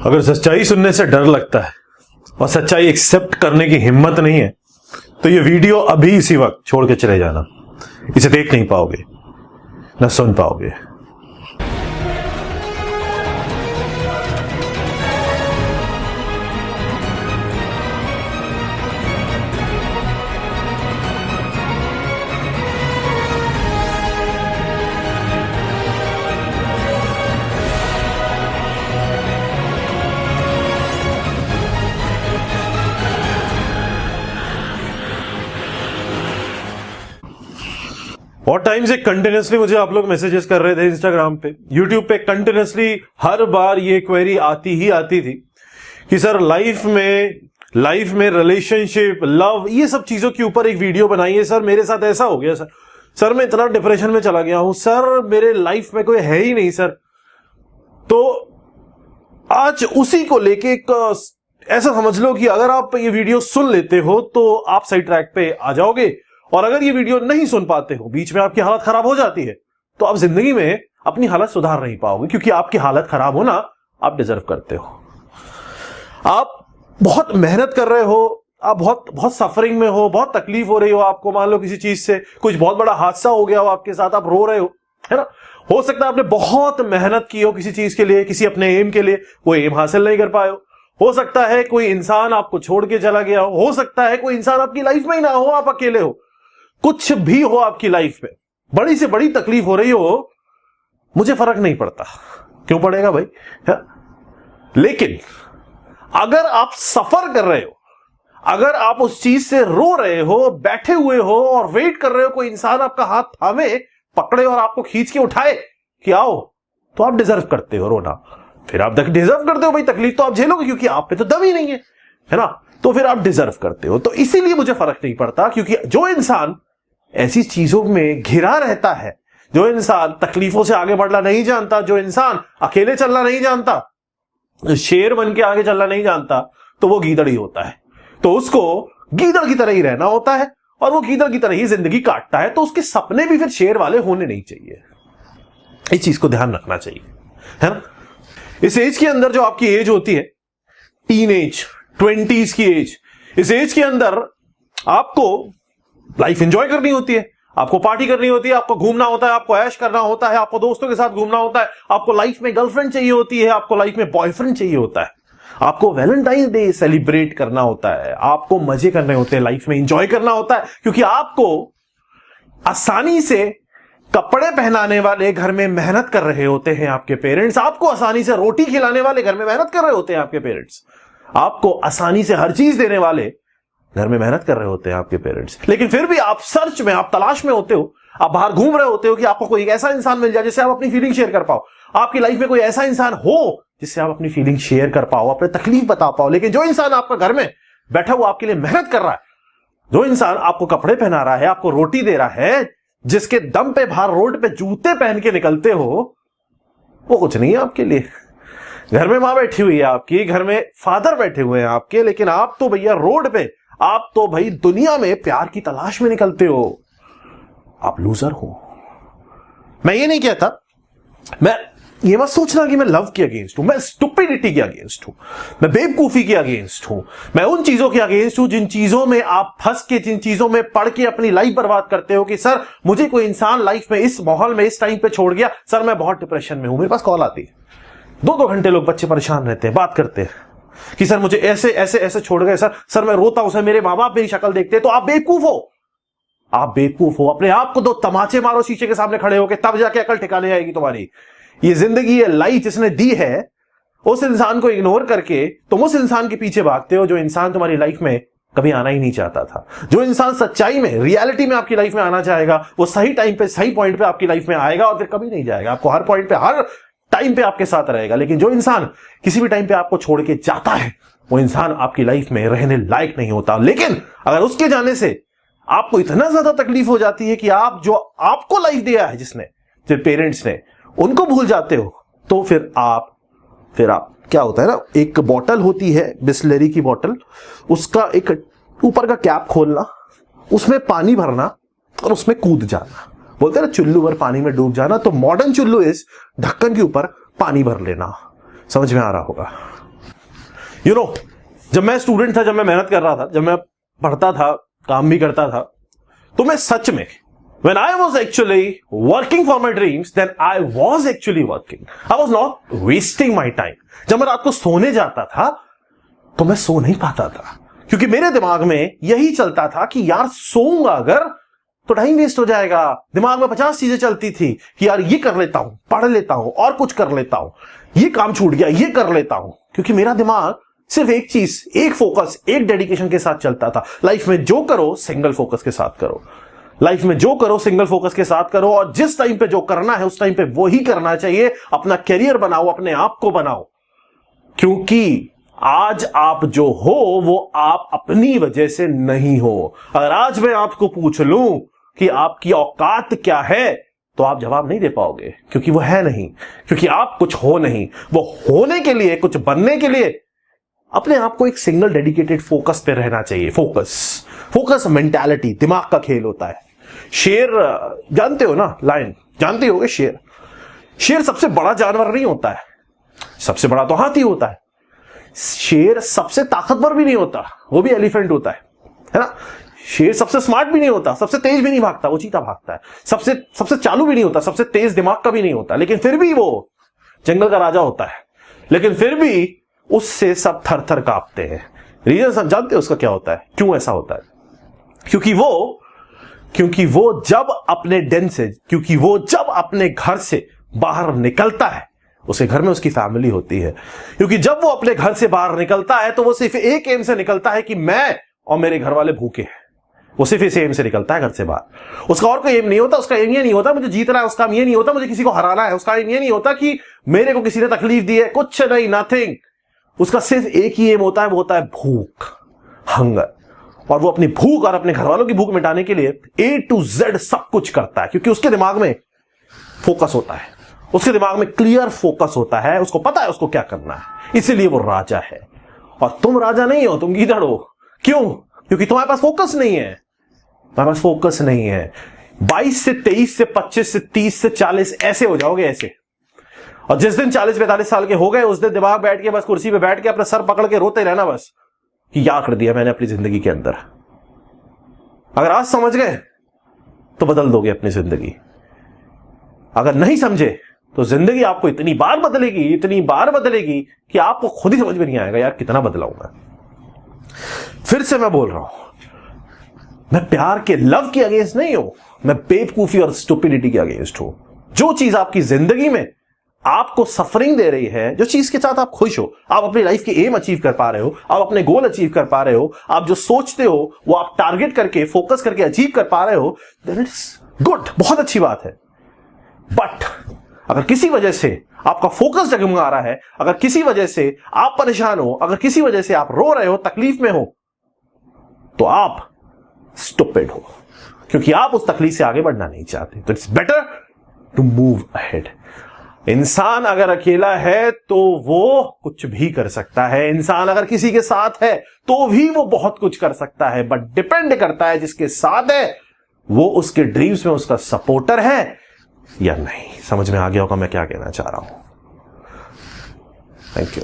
अगर सच्चाई सुनने से डर लगता है और सच्चाई एक्सेप्ट करने की हिम्मत नहीं है तो ये वीडियो अभी इसी वक्त छोड़ के चले जाना। इसे देख नहीं पाओगे, न सुन पाओगे। और टाइम से कंटिन्यूसली मुझे आप लोग मैसेजेस कर रहे थे इंस्टाग्राम पे, यूट्यूब पे कंटिन्यूसली हर बार ये क्वेरी आती ही आती थी कि सर लाइफ में रिलेशनशिप, लव, ये सब चीजों के ऊपर एक वीडियो बनाइए सर। मेरे साथ ऐसा हो गया सर मैं इतना डिप्रेशन में चला गया हूं सर, मेरे लाइफ में कोई है ही नहीं सर। तो आज उसी को लेके ऐसा समझ लो कि अगर आप ये वीडियो सुन लेते हो तो आप सही ट्रैक पे आ जाओगे, और अगर ये वीडियो नहीं सुन पाते हो, बीच में आपकी हालत खराब हो जाती है, तो आप जिंदगी में अपनी हालत सुधार नहीं पाओगे, क्योंकि आपकी हालत खराब होना आप डिजर्व करते हो। आप बहुत मेहनत कर रहे हो, आप बहुत सफरिंग में हो, बहुत तकलीफ हो रही हो आपको, मान लो किसी चीज से कुछ बहुत बड़ा हादसा हो गया हो आपके साथ, आप रो रहे हो, है ना। हो सकता है आपने बहुत मेहनत की हो किसी चीज के लिए, किसी अपने एम के लिए, वो एम हासिल नहीं कर पाए हो सकता है कोई इंसान आपको छोड़ के चला गया हो सकता है कोई इंसान आपकी लाइफ में ही ना हो, आप अकेले हो, कुछ भी हो आपकी लाइफ में, बड़ी से बड़ी तकलीफ हो रही हो, मुझे फर्क नहीं पड़ता, क्यों पड़ेगा भाई, है? लेकिन अगर आप सफर कर रहे हो, अगर आप उस चीज से रो रहे हो, बैठे हुए हो और वेट कर रहे हो कोई इंसान आपका हाथ थामे, पकड़े और आपको खींच के उठाए कि आओ, तो आप डिजर्व करते हो रोना। फिर आप डिजर्व करते हो भाई, तकलीफ तो आप झेलोगे क्योंकि आप पे तो दम ही नहीं है ना, तो फिर आप डिजर्व करते हो। तो इसीलिए मुझे फर्क नहीं पड़ता, क्योंकि जो इंसान ऐसी चीजों में घिरा रहता है, जो इंसान तकलीफों से आगे बढ़ना नहीं जानता, जो इंसान अकेले चलना नहीं जानता, शेर बन के आगे चलना नहीं जानता, तो वो गीदड़ ही होता है। तो उसको गीदड़ की तरह ही रहना होता है और वो गीदड़ की तरह ही जिंदगी काटता है। तो उसके सपने भी फिर शेर वाले होने नहीं चाहिए, इस चीज को ध्यान रखना चाहिए, है ना। इस एज के अंदर जो आपकी एज होती है, टीन एज, 20s की एज, इस एज के अंदर आपको लाइफ एंजॉय करनी होती है, आपको पार्टी करनी होती है, आपको घूमना होता है, आपको ऐश करना होता है, आपको दोस्तों के साथ घूमना होता है, आपको लाइफ में गर्लफ्रेंड चाहिए होती है, आपको लाइफ में बॉयफ्रेंड चाहिए होता है, आपको वैलेंटाइन डे सेलिब्रेट करना होता है, आपको मजे करने होते हैं, लाइफ में एंजॉय करना होता है, क्योंकि आपको आसानी से कपड़े पहनाने वाले घर में मेहनत कर रहे होते हैं आपके पेरेंट्स, आपको आसानी से रोटी खिलाने वाले घर में मेहनत कर रहे होते हैं आपके पेरेंट्स, आपको आसानी से हर चीज देने वाले घर में मेहनत कर रहे होते हैं आपके पेरेंट्स। लेकिन फिर भी आप सर्च में, आप तलाश में होते हो, आप बाहर घूम रहे होते हो कि आपको कोई ऐसा इंसान मिल जाए जिससे आप अपनी फीलिंग शेयर कर पाओ, आपकी लाइफ में कोई ऐसा इंसान हो जिससे आप अपनी फीलिंग शेयर कर पाओ, अपनी तकलीफ बता पाओ। लेकिन जो इंसान आपका घर में बैठा हुआ आपके लिए मेहनत कर रहा है, जो इंसान आपको कपड़े पहना रहा है, आपको रोटी दे रहा है, जिसके दम पे बाहर रोड पे जूते पहन के निकलते हो, वो कुछ नहीं है आपके लिए। घर में मां बैठी हुई है आपकी, घर में फादर बैठे हुए हैं आपके, लेकिन आप तो भैया रोड पे, आप तो भाई दुनिया में प्यार की तलाश में निकलते हो। आप लूजर हो। मैं ये नहीं कहता, मैं ये मत सोचना कि मैं लव के अगेंस्ट हूं, मैं स्टुपिडिटी के अगेंस्ट हूं, मैं बेवकूफी के अगेंस्ट हूं, मैं उन चीजों के अगेंस्ट हूं जिन चीजों में आप फंस के, जिन चीजों में पढ़ के अपनी लाइफ बर्बाद करते हो कि सर मुझे कोई इंसान लाइफ में इस माहौल में इस टाइम पे छोड़ गया, सर मैं बहुत डिप्रेशन में हूं। मेरे पास कॉल आती है, 2-2 घंटे लोग बच्चे परेशान रहते हैं, बात करते हैं कि सर मुझे ऐसे ऐसे ऐसे छोड़ गए सर मैं रोता हूं सर, मेरे मां बाप मेरी शक्ल देखते हैं। तो आप बेवकूफ हो, आप बेवकूफ हो। अपने आप को 2 तमाचे मारो शीशे के सामने खड़े होकर, तब जाके अकल ठिकाने आएगी तुम्हारी। ये जिंदगी, ये लाइफ जिसने दी है, उस इंसान को इग्नोर करके तुम उस इंसान के पीछे भागते हो जो इंसान तुम्हारी लाइफ में कभी आना ही नहीं चाहता था। जो इंसान सच्चाई में, रियलिटी में आपकी लाइफ में आना चाहेगा, वो सही टाइम पे, सही पॉइंट पे आपकी लाइफ में आएगा और फिर कभी नहीं जाएगा। आपको हर पॉइंट पे, हर टाइम पे आपके साथ रहेगा। लेकिन जो इंसान किसी भी टाइम पे आपको छोड़ के जाता है, वो इंसान आपकी लाइफ में रहने लायक नहीं होता। लेकिन अगर उसके जाने से आपको इतना ज्यादा तकलीफ हो जाती है कि आप जो आपको लाइफ दिया है जिसने, जो पेरेंट्स ने, उनको भूल जाते हो, तो फिर आप क्या होता है ना, एक बोतल होती है बिस्लरी की बोतल, उसका एक ऊपर का कैप खोलना, उसमें पानी भरना और उसमें कूद जाना। बोलते हैं ना चुल्लू भर पानी में डूब जाना। तो मॉडर्न चुल्लू इस ढक्कन के ऊपर पानी भर लेना। समझ में आ रहा होगा। यू नो, जब मैं स्टूडेंट था, जब मैं मेहनत कर रहा था, जब मैं पढ़ता था, काम भी करता था, तो मैं सच में when I was actually working for my dreams, then I was actually working. I was not wasting my time. जब मैं रात को सोने जाता था तो मैं सो नहीं पाता था, क्योंकि मेरे दिमाग में यही चलता था कि यार सोऊंगा अगर तो टाइम वेस्ट हो जाएगा। दिमाग में 50 चीजें चलती थी कि यार ये कर लेता हूं, पढ़ लेता हूं, और कुछ कर लेता हूं, ये काम छूट गया, ये कर लेता हूं, क्योंकि मेरा दिमाग सिर्फ एक चीज, एक फोकस, एक डेडिकेशन के साथ चलता था। लाइफ में जो करो सिंगल फोकस के साथ करो, लाइफ में जो करो सिंगल फोकस के साथ करो, और जिस टाइम पे जो करना है उस टाइम पे वो ही करना चाहिए। अपना करियर बनाओ, अपने आप को बनाओ, क्योंकि आज आप जो हो वो आप अपनी वजह से नहीं हो। अगर आज मैं आपको पूछ लूं कि आपकी औकात क्या है, तो आप जवाब नहीं दे पाओगे, क्योंकि वो है नहीं, क्योंकि आप कुछ हो नहीं। वो होने के लिए, कुछ बनने के लिए अपने आप को एक सिंगल डेडिकेटेड फोकस पे रहना चाहिए। फोकस मेंटालिटी, दिमाग का खेल होता है। शेर जानते हो ना, लायन जानते होगे, शेर सबसे बड़ा जानवर नहीं होता है, सबसे बड़ा तो हाथी होता है। शेर सबसे ताकतवर भी नहीं होता, वो भी एलिफेंट होता है ना। शेर सबसे स्मार्ट भी नहीं होता, सबसे तेज भी नहीं भागता, वो चीता भागता है। सबसे चालू भी नहीं होता, सबसे तेज दिमाग का भी नहीं होता, लेकिन फिर भी वो जंगल का राजा होता है। लेकिन फिर भी उससे सब थर थर कांपते हैं। रीजन जानते हो उसका क्या होता है, क्यों ऐसा होता है? क्योंकि वो जब अपने den से, क्योंकि वो जब अपने घर से बाहर निकलता है, उसके घर में उसकी फैमिली होती है। क्योंकि जब वो अपने घर से बाहर निकलता है तो वो सिर्फ एक एम से निकलता है कि मैं और मेरे घर वाले भूखे हैं। वो सिर्फ इस एम से निकलता है घर से बाहर। उसका और कोई एम नहीं होता। उसका एम ये नहीं होता मुझे जीतना है, उसका एम ये नहीं होता मुझे किसी को हराना है, उसका एम ये नहीं होता कि मेरे को किसी ने तकलीफ दी है, कुछ नहीं, नथिंग। उसका सिर्फ एक ही एम होता है, वो होता है भूख, हंगर। और वो अपनी भूख और अपने घर वालों की भूख मिटाने के लिए A to Z सब कुछ करता है, क्योंकि उसके दिमाग में फोकस होता है, उसके दिमाग में क्लियर फोकस होता है, उसको पता है उसको क्या करना है। इसीलिए वो राजा है। और तुम राजा नहीं हो, तुम गीदड़ हो। क्यों? क्योंकि तुम्हारे पास फोकस नहीं है, तुम्हारे पास फोकस नहीं है। 22 से 23 से 25 से 30 से 40 ऐसे हो जाओगे, ऐसे। और जिस दिन 40-45 साल के हो गए, उस दिन दिमाग बैठ के बस कुर्सी पे बैठ के अपना सर पकड़ के रोते रहना बस कि क्या कर दिया मैंने अपनी जिंदगी के अंदर। अगर आज समझ गए तो बदल दोगे अपनी जिंदगी, अगर नहीं समझे तो जिंदगी आपको इतनी बार बदलेगी कि आपको खुद ही समझ में नहीं आएगा यार कितना बदलाऊं मैं। फिर से मैं बोल रहा हूं, मैं प्यार के, लव के अगेंस्ट नहीं हूं, मैं बेवकूफी और स्टुपिडिटी के अगेंस्ट हूं। जो चीज आपकी जिंदगी में आपको सफरिंग दे रही है, जो चीज के साथ आप खुश हो, आप अपनी लाइफ के एम अचीव कर पा रहे हो, आप अपने गोल अचीव कर पा रहे हो, आप जो सोचते हो वो आप टारगेट करके, फोकस करके अचीव कर पा रहे हो, देन इट्स गुड, बहुत अच्छी बात है। बट अगर किसी वजह से आपका फोकस डगमगा रहा है, अगर किसी वजह से आप परेशान हो, अगर किसी वजह से आप रो रहे हो, तकलीफ में हो, तो आप स्टूपिड हो, क्योंकि आप उस तकलीफ से आगे बढ़ना नहीं चाहते। तो it's better to move ahead. इंसान अगर अकेला है तो वो कुछ भी कर सकता है, इंसान अगर किसी के साथ है तो भी वो बहुत कुछ कर सकता है, बट डिपेंड करता है जिसके साथ है वो उसके ड्रीम्स में उसका सपोर्टर है या नहीं। समझ में आ गया होगा मैं क्या कहना चाह रहा हूं। Thank you.